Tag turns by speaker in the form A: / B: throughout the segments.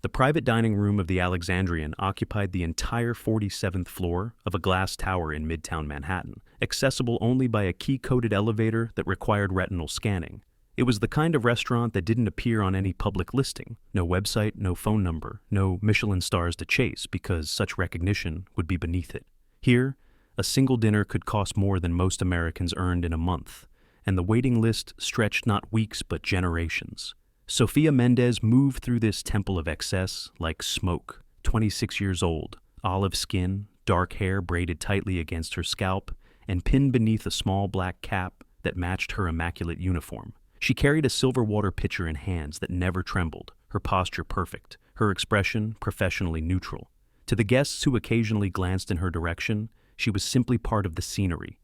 A: The private dining room of the Alexandrian occupied the entire 47th floor of a glass tower in Midtown Manhattan, accessible only by a key-coded elevator that required retinal scanning. It was the kind of restaurant that didn't appear on any public listing. No website, no phone number, no Michelin stars to chase because such recognition would be beneath it. Here, a single dinner could cost more than most Americans earned in a month, and the waiting list stretched not weeks but generations. Sofia Mendez moved through this temple of excess like smoke, 26 years old, olive skin, dark hair braided tightly against her scalp, and pinned beneath a small black cap that matched her immaculate uniform. She carried a silver water pitcher in hands that never trembled, her posture perfect, her expression professionally neutral. To the guests who occasionally glanced in her direction, she was simply part of the scenery,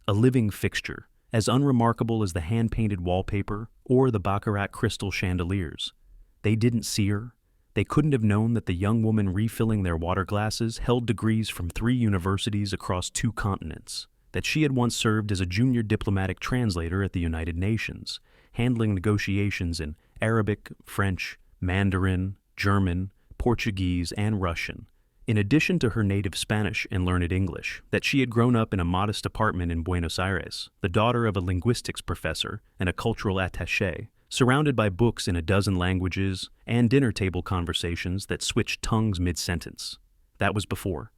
A: a living fixture, as unremarkable as the hand-painted wallpaper or the baccarat crystal chandeliers. They didn't see her. They couldn't have known that the young woman refilling their water glasses held degrees from 3 universities across 2 continents, that she had once served as a junior diplomatic translator at the United Nations, handling negotiations in Arabic, French, Mandarin, German, Portuguese, and Russian, in addition to her native Spanish and learned English, that she had grown up in a modest apartment in Buenos Aires, the daughter of a linguistics professor and a cultural attaché, surrounded by books in a dozen languages and dinner table conversations that switched tongues mid-sentence. That was before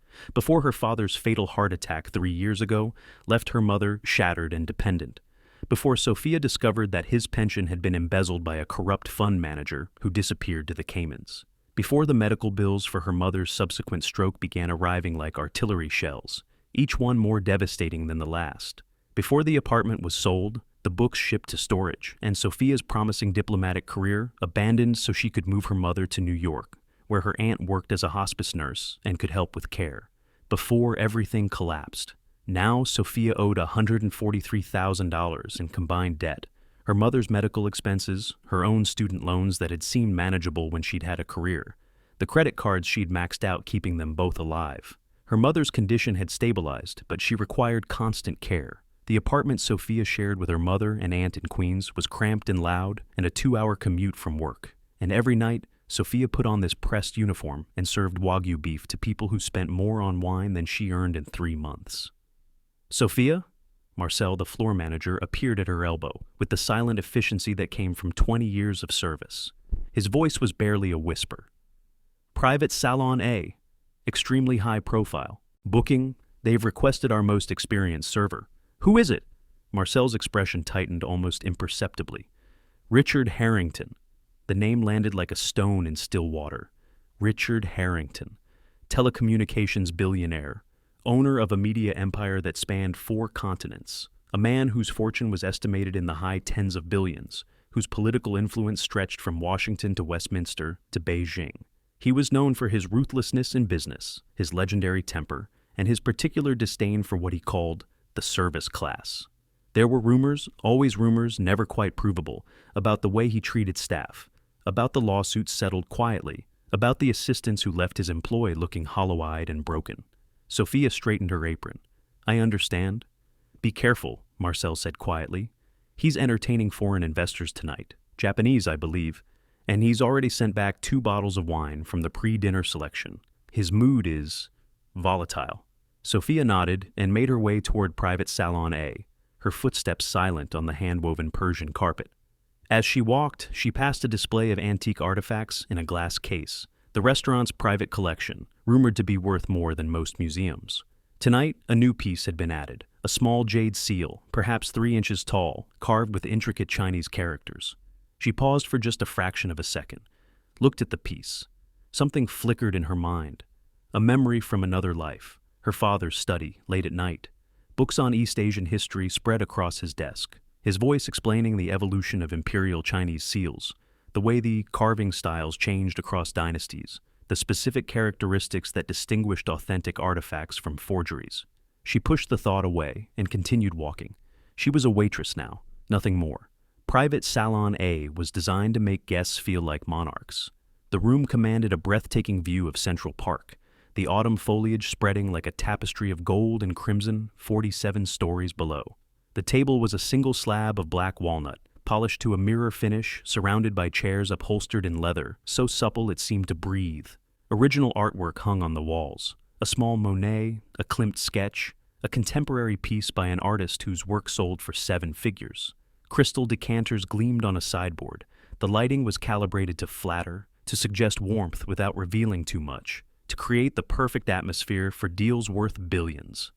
A: her father's fatal heart attack 3 years ago left her mother shattered and dependent, before Sofia discovered that his pension had been embezzled by a corrupt fund manager who disappeared to the Caymans, before the medical bills for her mother's subsequent stroke began arriving like artillery shells, each one more devastating than the last, before the apartment was sold, the books shipped to storage, and Sofia's promising diplomatic career abandoned so she could move her mother to New York, where her aunt worked as a hospice nurse and could help with care, before everything collapsed. Now Sofia owed $143,000 in combined debt, her mother's medical expenses, her own student loans that had seemed manageable when she'd had a career, the credit cards she'd maxed out keeping them both alive. Her mother's condition had stabilized, but she required constant care. The apartment Sofia shared with her mother and aunt in Queens was cramped and loud and a 2-hour commute from work. And every night, Sofia put on this pressed uniform and served Wagyu beef to people who spent more on wine than she earned in 3 months. Sofia? Marcel, the floor manager, appeared at her elbow with the silent efficiency that came from 20 years of service. His voice was barely a whisper. Private Salon A. Extremely high profile. Booking, they've requested our most experienced server. Who is it? Marcel's expression tightened almost imperceptibly. Richard Harrington. The name landed like a stone in still water. Richard Harrington. Telecommunications billionaire. Owner of a media empire that spanned 4 continents, a man whose fortune was estimated in the high tens of billions, whose political influence stretched from Washington to Westminster to Beijing. He was known for his ruthlessness in business, his legendary temper, and his particular disdain for what he called the service class. There were rumors, always rumors, never quite provable, about the way he treated staff, about the lawsuits settled quietly, about the assistants who left his employ looking hollow-eyed and broken. Sofia straightened her apron. I understand. Be careful, Marcel said quietly. He's entertaining foreign investors tonight, Japanese, I believe, and he's already sent back 2 bottles of wine from the pre-dinner selection. His mood is volatile. Sofia nodded and made her way toward Private Salon A, her footsteps silent on the hand-woven Persian carpet. As she walked, she passed a display of antique artifacts in a glass case, the restaurant's private collection, rumored to be worth more than most museums. Tonight, a new piece had been added, a small jade seal, perhaps 3 inches tall, carved with intricate Chinese characters. She paused for just a fraction of a second, looked at the piece. Something flickered in her mind, a memory from another life, her father's study, late at night. Books on East Asian history spread across his desk, his voice explaining the evolution of imperial Chinese seals, the way the carving styles changed across dynasties, the specific characteristics that distinguished authentic artifacts from forgeries. She pushed the thought away and continued walking. She was a waitress now, nothing more. Private Salon A was designed to make guests feel like monarchs. The room commanded a breathtaking view of Central Park, the autumn foliage spreading like a tapestry of gold and crimson 47 stories below. The table was a single slab of black walnut, polished to a mirror finish, surrounded by chairs upholstered in leather, so supple it seemed to breathe. Original artwork hung on the walls. A small Monet, a Klimt sketch, a contemporary piece by an artist whose work sold for 7 figures. Crystal decanters gleamed on a sideboard. The lighting was calibrated to flatter, to suggest warmth without revealing too much, to create the perfect atmosphere for deals worth billions.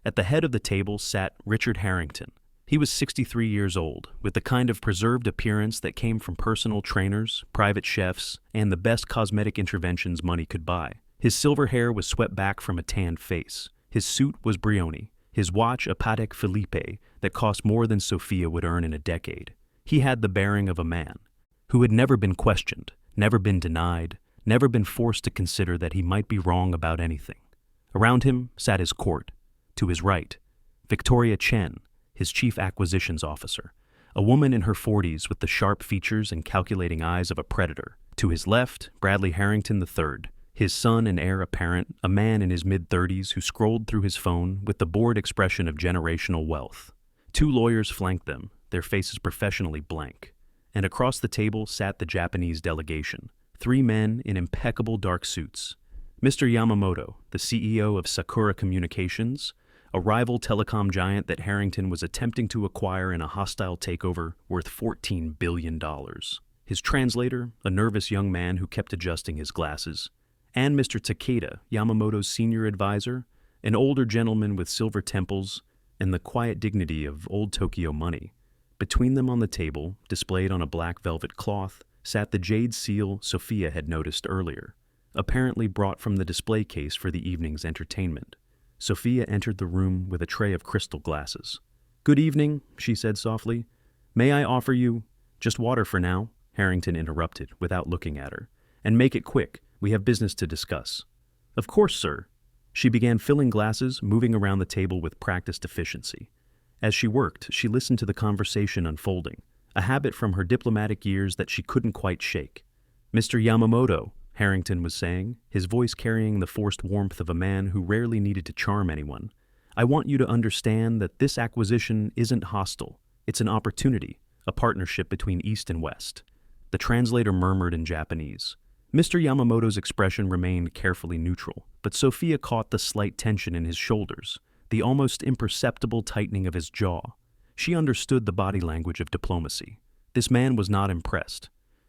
A: At the head of the table sat Richard Harrington. He was 63 years old, with the kind of preserved appearance that came from personal trainers, private chefs, and the best cosmetic interventions money could buy. His silver hair was swept back from a tanned face. His suit was Brioni, his watch a Patek Philippe that cost more than Sophia would earn in a decade. He had the bearing of a man who had never been questioned, never been denied, never been forced to consider that he might be wrong about anything. Around him sat his court. To his right, Victoria Chen, his chief acquisitions officer, a woman in her 40s with the sharp features and calculating eyes of a predator. To his left, Bradley Harrington III, his son and heir apparent, a man in his mid-30s who scrolled through his phone with the bored expression of generational wealth. 2 lawyers flanked them, their faces professionally blank. And across the table sat the Japanese delegation, 3 men in impeccable dark suits. Mr. Yamamoto, the CEO of Sakura Communications, a rival telecom giant that Harrington was attempting to acquire in a hostile takeover worth $14 billion. His translator, a nervous young man who kept adjusting his glasses, and Mr. Takeda, Yamamoto's senior advisor, an older gentleman with silver temples and the quiet dignity of old Tokyo money. Between them on the table, displayed on a black velvet cloth, sat the jade seal Sophia had noticed earlier, apparently brought from the display case for the evening's entertainment. Sophia entered the room with a tray of crystal glasses. "Good evening," she said softly. "May I offer you—" "Just water for now," Harrington interrupted without looking at her. "And make it quick. We have business to discuss." "Of course, sir." She began filling glasses, moving around the table with practiced efficiency. As she worked, she listened to the conversation unfolding, a habit from her diplomatic years that she couldn't quite shake. "Mr. Yamamoto," Harrington was saying, his voice carrying the forced warmth of a man who rarely needed to charm anyone, "I want you to understand that this acquisition isn't hostile. It's an opportunity, a partnership between East and West." The translator murmured in Japanese. Mr. Yamamoto's expression remained carefully neutral, but Sophia caught the slight tension in his shoulders, the almost imperceptible tightening of his jaw. She understood the body language of diplomacy. This man was not impressed.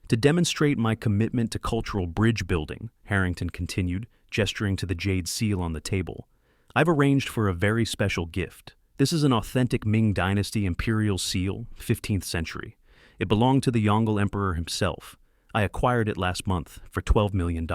A: "To demonstrate my commitment to cultural bridge building," Harrington continued, gesturing to the jade seal on the table, "I've arranged for a very special gift. This is an authentic Ming Dynasty imperial seal, 15th century. It belonged to the Yongle Emperor himself. I acquired it last month for $12 million.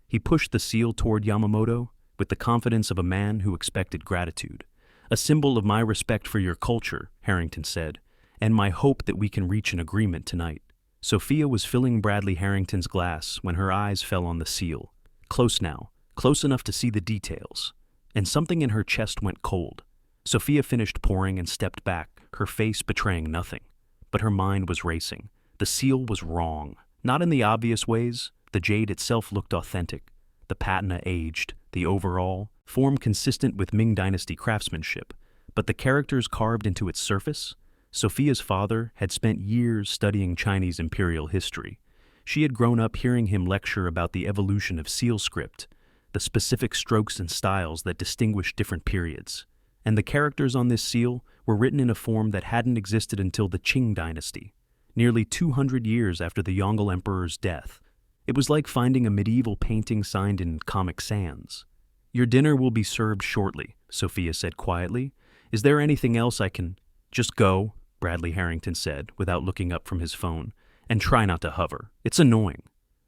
A: He pushed the seal toward Yamamoto with the confidence of a man who expected gratitude. "A symbol of my respect for your culture," Harrington said, "and my hope that we can reach an agreement tonight." Sophia was filling Bradley Harrington's glass when her eyes fell on the seal. Close now, close enough to see the details. And something in her chest went cold. Sophia finished pouring and stepped back, her face betraying nothing. But her mind was racing. The seal was wrong. Not in the obvious ways. The jade itself looked authentic. The patina aged, the overall, form consistent with Ming Dynasty craftsmanship. But the characters carved into its surface? Sophia's father had spent years studying Chinese imperial history. She had grown up hearing him lecture about the evolution of seal script, the specific strokes and styles that distinguish different periods. And the characters on this seal were written in a form that hadn't existed until the Qing dynasty, nearly 200 years after the Yongle Emperor's death. It was like finding a medieval painting signed in Comic Sans. "Your dinner will be served shortly," Sophia said quietly. "Is there anything else I can—" "Just go," Bradley Harrington said, without looking up from his phone, "and try not to hover. It's annoying."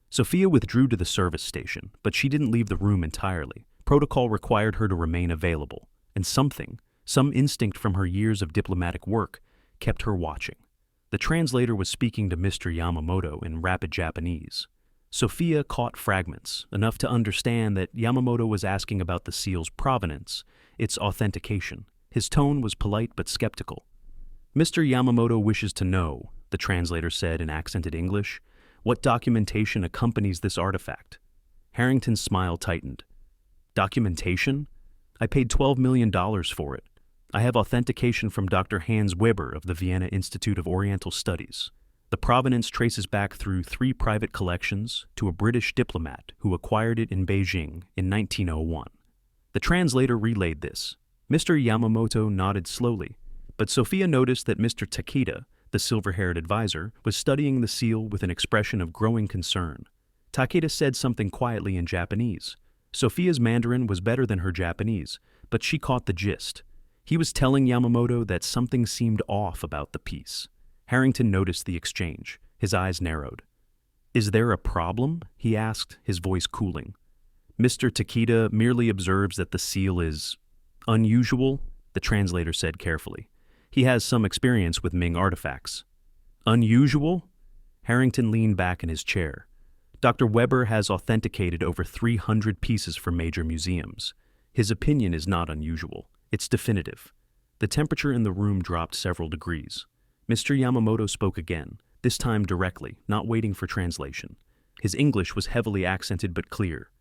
A: Sophia withdrew to the service station, but she didn't leave the room entirely. Protocol required her to remain available, and some instinct from her years of diplomatic work, kept her watching. The translator was speaking to Mr. Yamamoto in rapid Japanese. Sophia caught fragments, enough to understand that Yamamoto was asking about the seal's provenance, its authentication. His tone was polite but skeptical. "Mr. Yamamoto wishes to know," the translator said in accented English, "what documentation accompanies this artifact." Harrington's smile tightened. "Documentation? I paid $12 million for it. I have authentication from Dr. Hans Weber of the Vienna Institute of Oriental Studies. The provenance traces back through 3 private collections to a British diplomat who acquired it in Beijing in 1901. The translator relayed this. Mr. Yamamoto nodded slowly, but Sophia noticed that Mr. Takeda, the silver-haired advisor, was studying the seal with an expression of growing concern. Takeda said something quietly in Japanese. Sophia's Mandarin was better than her Japanese, but she caught the gist. He was telling Yamamoto that something seemed off about the piece. Harrington noticed the exchange. His eyes narrowed. "Is there a problem?" he asked, his voice cooling. "Mr. Takeda merely observes that the seal is unusual," the translator said carefully. "He has some experience with Ming artifacts." "Unusual?" Harrington leaned back in his chair. "Dr. Weber has authenticated over 300 pieces from major museums. His opinion is not unusual. It's definitive." The temperature in the room dropped several degrees. Mr. Yamamoto spoke again, this time directly, not waiting for translation. His English was heavily accented but clear.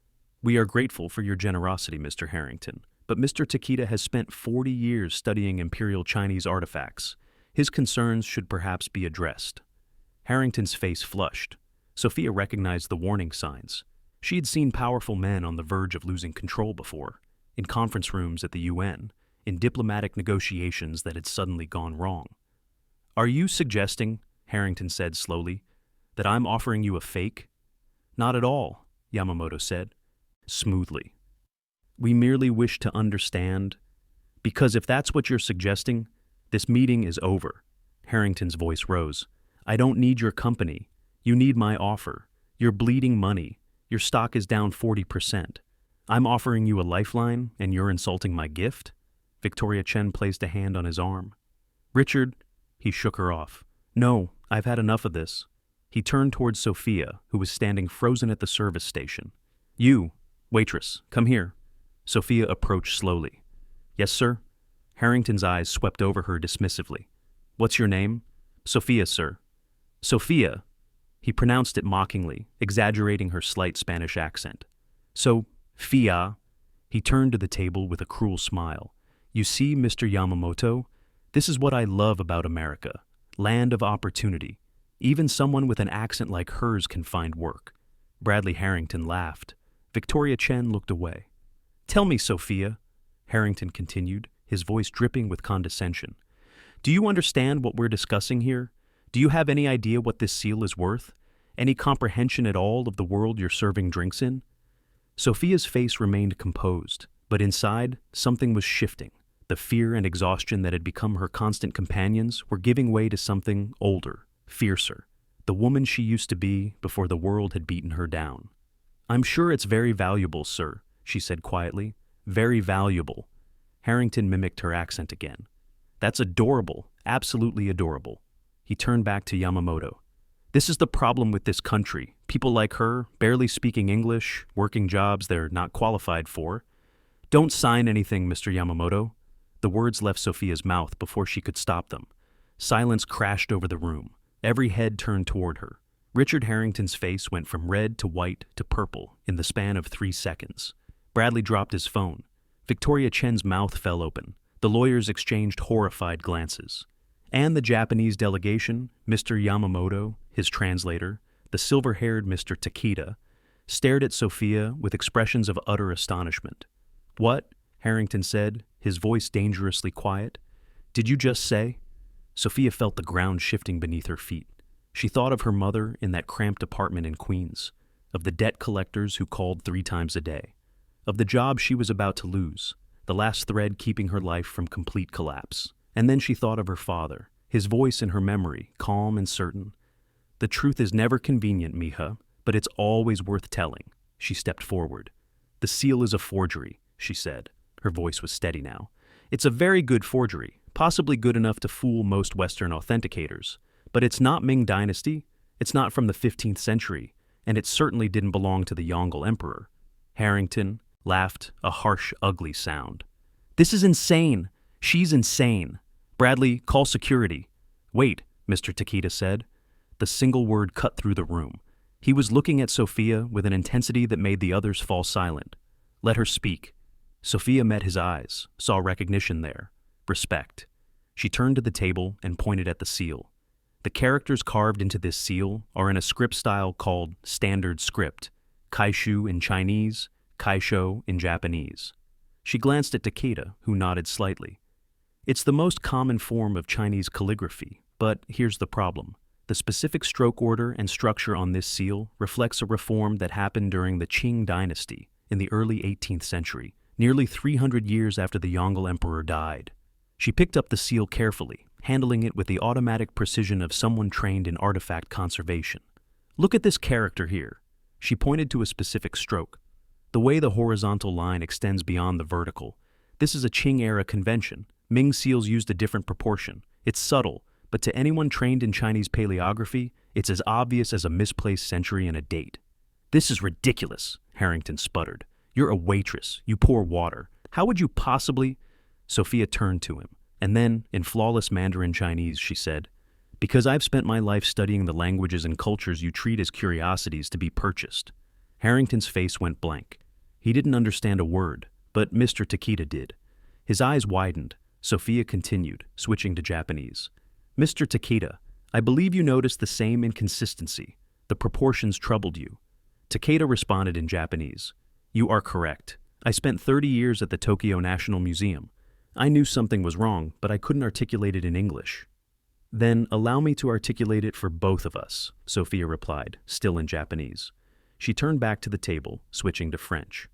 A: "We are grateful for your generosity, Mr. Harrington, but Mr. Takeda has spent 40 years studying Imperial Chinese artifacts. His concerns should perhaps be addressed." Harrington's face flushed. Sophia recognized the warning signs. She had seen powerful men on the verge of losing control before, in conference rooms at the UN, in diplomatic negotiations that had suddenly gone wrong. "Are you suggesting," Harrington said slowly, "that I'm offering you a fake?" "Not at all," Yamamoto said, smoothly. "We merely wish to understand, because if that's what you're suggesting, this meeting is over." Harrington's voice rose. "I don't need your company. You need my offer. You're bleeding money. Your stock is down 40%. I'm offering you a lifeline, and you're insulting my gift?" Victoria Chen placed a hand on his arm. "Richard," he shook her off. "No, I've had enough of this." He turned towards Sophia, who was standing frozen at the service station. "You, waitress, come here." Sophia approached slowly. "Yes, sir?" Harrington's eyes swept over her dismissively. "What's your name?" "Sophia, sir." "Sophia." He pronounced it mockingly, exaggerating her slight Spanish accent. "Fia." He turned to the table with a cruel smile. "You see, Mr. Yamamoto, this is what I love about America. Land of opportunity. Even someone with an accent like hers can find work." Bradley Harrington laughed. Victoria Chen looked away. "Tell me, Sophia," Harrington continued, his voice dripping with condescension. "Do you understand what we're discussing here? Do you have any idea what this seal is worth? Any comprehension at all of the world you're serving drinks in?" Sophia's face remained composed, but inside, something was shifting. The fear and exhaustion that had become her constant companions were giving way to something older, fiercer, the woman she used to be before the world had beaten her down. "I'm sure it's very valuable, sir," she said quietly. "Very valuable." Harrington mimicked her accent again. "That's adorable, absolutely adorable." He turned back to Yamamoto. "This is the problem with this country. People like her, barely speaking English, working jobs they're not qualified for. Don't sign anything, Mr. Yamamoto." The words left Sophia's mouth before she could stop them. Silence crashed over the room. Every head turned toward her. Richard Harrington's face went from red to white to purple in the span of 3 seconds. Bradley dropped his phone. Victoria Chen's mouth fell open. The lawyers exchanged horrified glances. And the Japanese delegation, Mr. Yamamoto, his translator, the silver-haired Mr. Takeda, stared at Sophia with expressions of utter astonishment. "What?" Harrington said, his voice dangerously quiet. "Did you just say?" Sophia felt the ground shifting beneath her feet. She thought of her mother in that cramped apartment in Queens, of the debt collectors who called 3 times a day, of the job she was about to lose, the last thread keeping her life from complete collapse. And then she thought of her father, his voice in her memory, calm and certain. "The truth is never convenient, mija, but it's always worth telling." She stepped forward. "The seal is a forgery," she said. Her voice was steady now. "It's a very good forgery, possibly good enough to fool most Western authenticators. But it's not Ming Dynasty, it's not from the 15th century, and it certainly didn't belong to the Yongle Emperor." Harrington laughed, a harsh, ugly sound. "This is insane. She's insane. Bradley, call security." "Wait," Mr. Takeda said. The single word cut through the room. He was looking at Sophia with an intensity that made the others fall silent. "Let her speak." Sophia met his eyes, saw recognition there. respect. She turned to the table and pointed at the seal. The characters carved into this seal are in a script style called standard script, kaishu in Chinese, kaisho in Japanese. She glanced at Takeda, who nodded slightly. It's the most common form of Chinese calligraphy, but here's the problem. The specific stroke order and structure on this seal reflects a reform that happened during the Qing dynasty in the early 18th century, nearly 300 years after the Yongle Emperor died. She picked up the seal carefully, handling it with the automatic precision of someone trained in artifact conservation. Look at this character here. She pointed to a specific stroke. The way the horizontal line extends beyond the vertical. This is a Qing-era convention. Ming seals used a different proportion. It's subtle, but to anyone trained in Chinese paleography, it's as obvious as a misplaced century and a date. This is ridiculous, Harrington sputtered. You're a waitress. You pour water. How would you possibly... Sophia turned to him, and then, in flawless Mandarin Chinese, she said, "Because I've spent my life studying the languages and cultures you treat as curiosities to be purchased." Harrington's face went blank. He didn't understand a word, but Mr. Takeda did. His eyes widened. Sophia continued, switching to Japanese. "Mr. Takeda, I believe you noticed the same inconsistency. The proportions troubled you." Takeda responded in Japanese. "You are correct. I spent 30 years at the Tokyo National Museum. I knew something was wrong, but I couldn't articulate it in English." "Then allow me to articulate it for both of us," Sophia replied, still in Japanese. She turned back to the table, switching to French.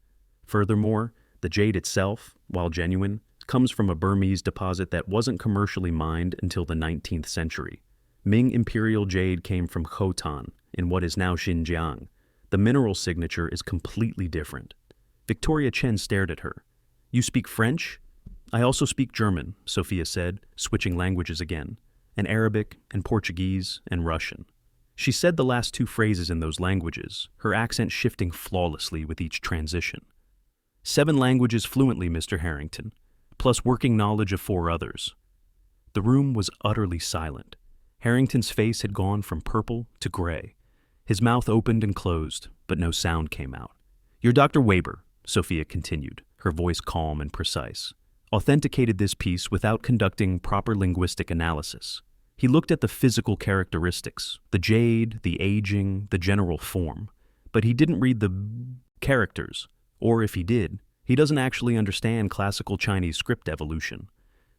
A: "Furthermore, the jade itself, while genuine, comes from a Burmese deposit that wasn't commercially mined until the 19th century. Ming imperial jade came from Khotan, in what is now Xinjiang. The mineral signature is completely different." Victoria Chen stared at her. "You speak French?" "I also speak German," Sophia said, switching languages again, and Arabic and Portuguese and Russian. She said the last two phrases in those languages, her accent shifting flawlessly with each transition. 7 languages fluently, Mr. Harrington, plus working knowledge of 4 others. The room was utterly silent. Harrington's face had gone from purple to gray. His mouth opened and closed, but no sound came out. "Your Dr. Weber," Sophia continued, her voice calm and precise, "authenticated this piece without conducting proper linguistic analysis. He looked at the physical characteristics, the jade, the aging, the general form, but he didn't read the characters, or if he did, he doesn't actually understand classical Chinese script evolution."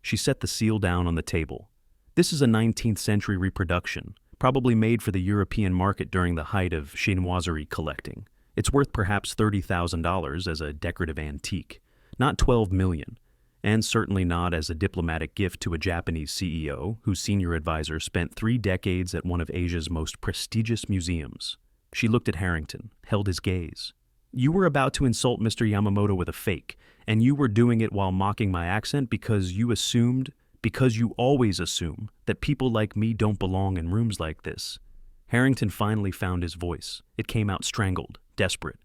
A: She set the seal down on the table. "This is a 19th century reproduction, probably made for the European market during the height of chinoiserie collecting. It's worth perhaps $30,000 as a decorative antique, not $12 million, and certainly not as a diplomatic gift to a Japanese CEO whose senior advisor spent 3 decades at one of Asia's most prestigious museums." She looked at Harrington, held his gaze. "You were about to insult Mr. Yamamoto with a fake, and you were doing it while mocking my accent because you always assume, that people like me don't belong in rooms like this." Harrington finally found his voice. It came out strangled, desperate.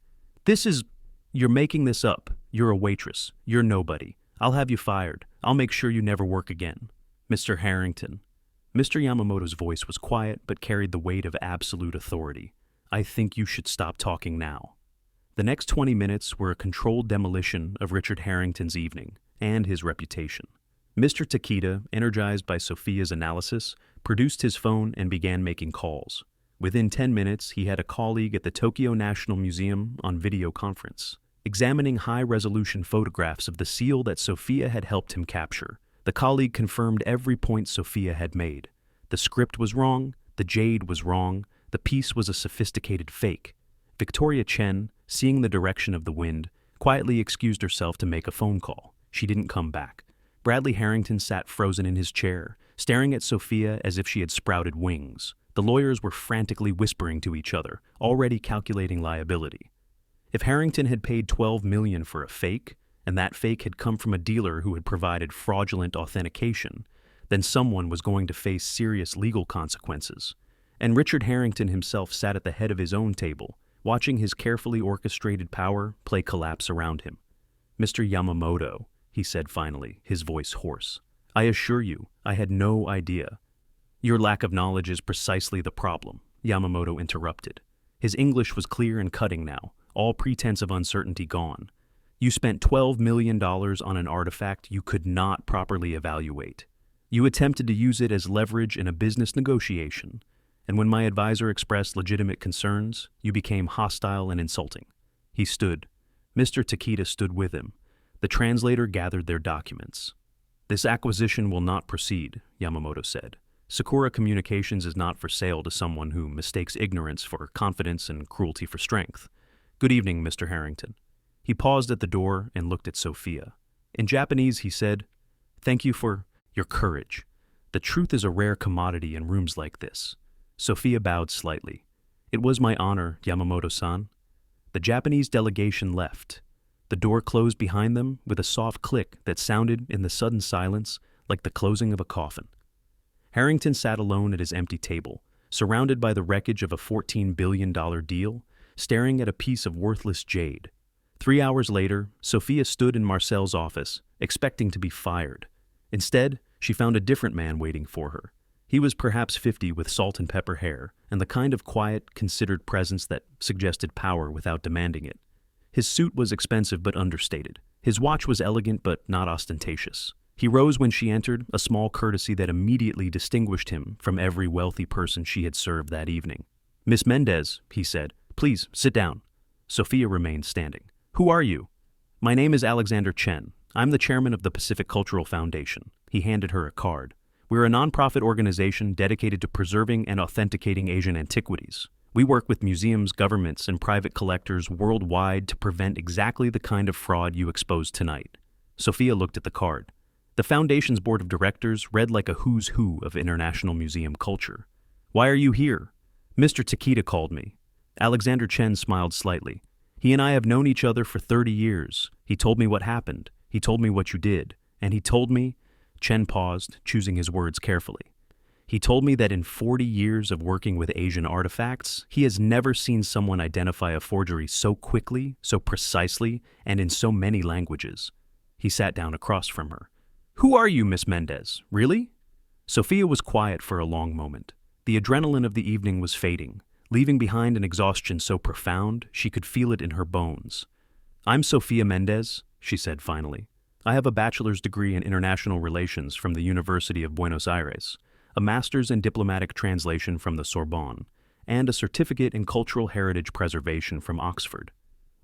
A: "You're making this up. You're a waitress. You're nobody. I'll have you fired. I'll make sure you never work again. Mr. Harrington." Mr. Yamamoto's voice was quiet but carried the weight of absolute authority. "I think you should stop talking now." The next 20 minutes were a controlled demolition of Richard Harrington's evening and his reputation. Mr. Takeda, energized by Sophia's analysis, produced his phone and began making calls. Within 10 minutes, he had a colleague at the Tokyo National Museum on video conference, examining high-resolution photographs of the seal that Sophia had helped him capture. The colleague confirmed every point Sophia had made. The script was wrong, the jade was wrong, the piece was a sophisticated fake. Victoria Chen, seeing the direction of the wind, quietly excused herself to make a phone call. She didn't come back. Bradley Harrington sat frozen in his chair, staring at Sophia as if she had sprouted wings. The lawyers were frantically whispering to each other, already calculating liability. If Harrington had paid $12 million for a fake, and that fake had come from a dealer who had provided fraudulent authentication, then someone was going to face serious legal consequences. And Richard Harrington himself sat at the head of his own table, watching his carefully orchestrated power play collapse around him. "Mr. Yamamoto," he said finally, his voice hoarse, "I assure you, I had no idea." "Your lack of knowledge is precisely the problem," Yamamoto interrupted. His English was clear and cutting now, all pretense of uncertainty gone. You spent $12 million on an artifact you could not properly evaluate. You attempted to use it as leverage in a business negotiation, and when my advisor expressed legitimate concerns, you became hostile and insulting. He stood. Mr. Takeda stood with him. The translator gathered their documents. This acquisition will not proceed, Yamamoto said. Sakura Communications is not for sale to someone who mistakes ignorance for confidence and cruelty for strength. Good evening, Mr. Harrington. He paused at the door and looked at Sophia. In Japanese, he said, "Thank you for your courage. The truth is a rare commodity in rooms like this." Sophia bowed slightly. "It was my honor, Yamamoto-san." The Japanese delegation left. The door closed behind them with a soft click that sounded in the sudden silence like the closing of a coffin. Harrington sat alone at his empty table, surrounded by the wreckage of a $14 billion deal, staring at a piece of worthless jade. 3 hours later, Sophia stood in Marcel's office, expecting to be fired. Instead, she found a different man waiting for her. He was perhaps 50 with salt and pepper hair, and the kind of quiet, considered presence that suggested power without demanding it. His suit was expensive but understated. His watch was elegant but not ostentatious. He rose when she entered, a small courtesy that immediately distinguished him from every wealthy person she had served that evening. "Miss Mendez," he said, "please sit down." Sophia remained standing. "Who are you?" "My name is Alexander Chen. I'm the chairman of the Pacific Cultural Foundation." He handed her a card. "We're a nonprofit organization dedicated to preserving and authenticating Asian antiquities. We work with museums, governments, and private collectors worldwide to prevent exactly the kind of fraud you exposed tonight." Sophia looked at the card. The Foundation's board of directors read like a who's who of international museum culture. "Why are you here?" "Mr. Takeda called me." Alexander Chen smiled slightly. "He and I have known each other for 30 years. He told me what happened. He told me what you did. And he told me—" Chen paused, choosing his words carefully. "He told me that in 40 years of working with Asian artifacts, he has never seen someone identify a forgery so quickly, so precisely, and in so many languages." He sat down across from her. "Who are you, Miss Mendez? Really?" Sophia was quiet for a long moment. The adrenaline of the evening was fading, leaving behind an exhaustion so profound she could feel it in her bones. "I'm Sophia Mendez," she said finally. "I have a bachelor's degree in international relations from the University of Buenos Aires, a master's in diplomatic translation from the Sorbonne, and a certificate in cultural heritage preservation from Oxford.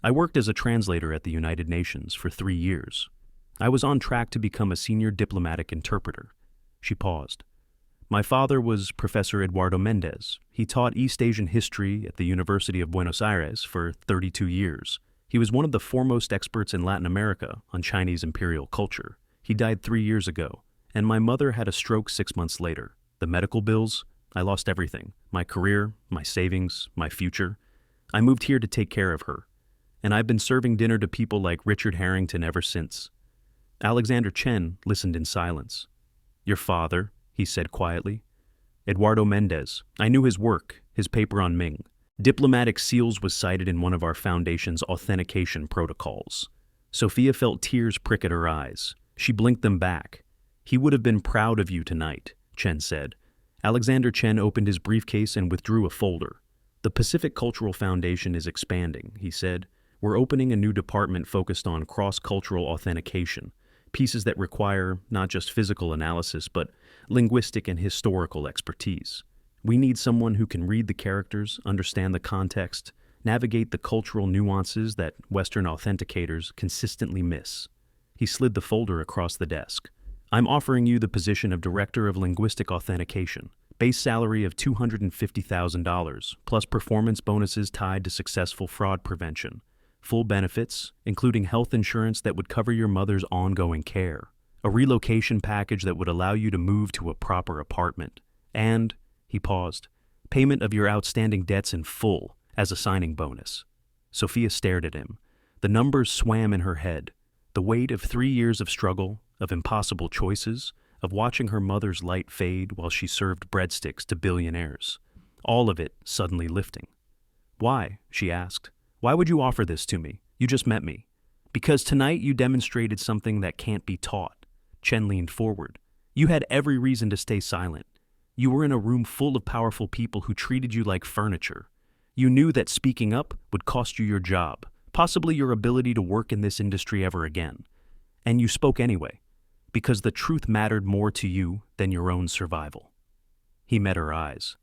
A: I worked as a translator at the United Nations for 3 years. I was on track to become a senior diplomatic interpreter." She paused. "My father was Professor Eduardo Mendez. He taught East Asian history at the University of Buenos Aires for 32 years. He was one of the foremost experts in Latin America on Chinese imperial culture. He died 3 years ago, and my mother had a stroke 6 months later. The medical bills, I lost everything. My career, my savings, my future. I moved here to take care of her, and I've been serving dinner to people like Richard Harrington ever since." Alexander Chen listened in silence. "Your father," he said quietly. "Eduardo Mendez. I knew his work, his paper on Ming. Diplomatic seals was cited in one of our foundation's authentication protocols." Sophia felt tears prick at her eyes. She blinked them back. "He would have been proud of you tonight," Chen said. Alexander Chen opened his briefcase and withdrew a folder. "The Pacific Cultural Foundation is expanding," he said. "We're opening a new department focused on cross-cultural authentication, pieces that require not just physical analysis, but linguistic and historical expertise. We need someone who can read the characters, understand the context, navigate the cultural nuances that Western authenticators consistently miss." He slid the folder across the desk. "I'm offering you the position of Director of Linguistic Authentication. Base salary of $250,000, plus performance bonuses tied to successful fraud prevention. Full benefits, including health insurance that would cover your mother's ongoing care. A relocation package that would allow you to move to a proper apartment. And," he paused, "payment of your outstanding debts in full as a signing bonus." Sophia stared at him. The numbers swam in her head. The weight of 3 years of struggle, of impossible choices, of watching her mother's light fade while she served breadsticks to billionaires. All of it suddenly lifting. "Why?" she asked. "Why would you offer this to me? You just met me." "Because tonight you demonstrated something that can't be taught." Chen leaned forward. "You had every reason to stay silent. You were in a room full of powerful people who treated you like furniture. You knew that speaking up would cost you your job, possibly your ability to work in this industry ever again. And you spoke anyway, because the truth mattered more to you than your own survival. He met her eyes.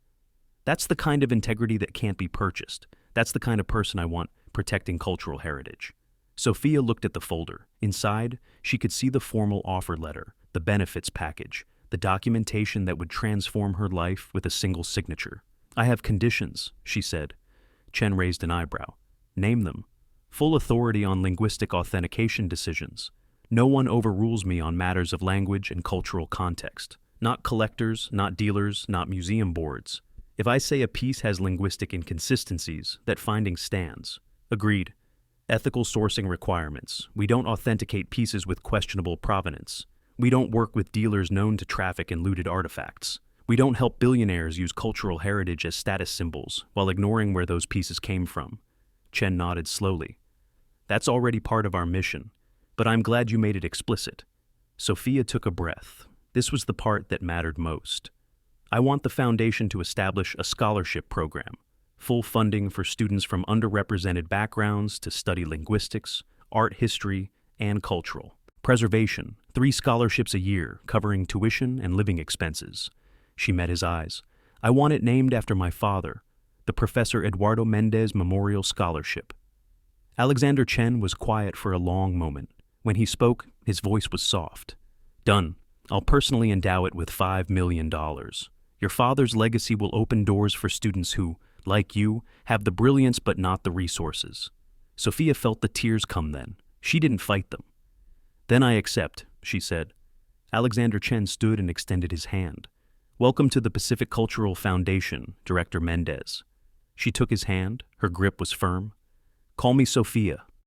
A: That's the kind of integrity that can't be purchased. That's the kind of person I want protecting cultural heritage. Sophia looked at the folder. Inside, she could see the formal offer letter, the benefits package, the documentation that would transform her life with a single signature. I have conditions, she said. Chen raised an eyebrow. Name them. Full authority on linguistic authentication decisions. No one overrules me on matters of language and cultural context. Not collectors, not dealers, not museum boards. If I say a piece has linguistic inconsistencies, that finding stands. Agreed. Ethical sourcing requirements. We don't authenticate pieces with questionable provenance. We don't work with dealers known to traffic in looted artifacts. We don't help billionaires use cultural heritage as status symbols while ignoring where those pieces came from. Chen nodded slowly. That's already part of our mission, but I'm glad you made it explicit. Sophia took a breath. This was the part that mattered most. I want the foundation to establish a scholarship program, full funding for students from underrepresented backgrounds to study linguistics, art history, and cultural preservation, 3 scholarships a year covering tuition and living expenses. She met his eyes. I want it named after my father, the Professor Eduardo Mendez Memorial Scholarship. Alexander Chen was quiet for a long moment. When he spoke, his voice was soft. Done. I'll personally endow it with $5 million. Your father's legacy will open doors for students who, like you, have the brilliance but not the resources. Sophia felt the tears come then. She didn't fight them. Then I accept, she said. Alexander Chen stood and extended his hand. Welcome to the Pacific Cultural Foundation, Director Mendez. She took his hand. Her grip was firm. Call me Sophia.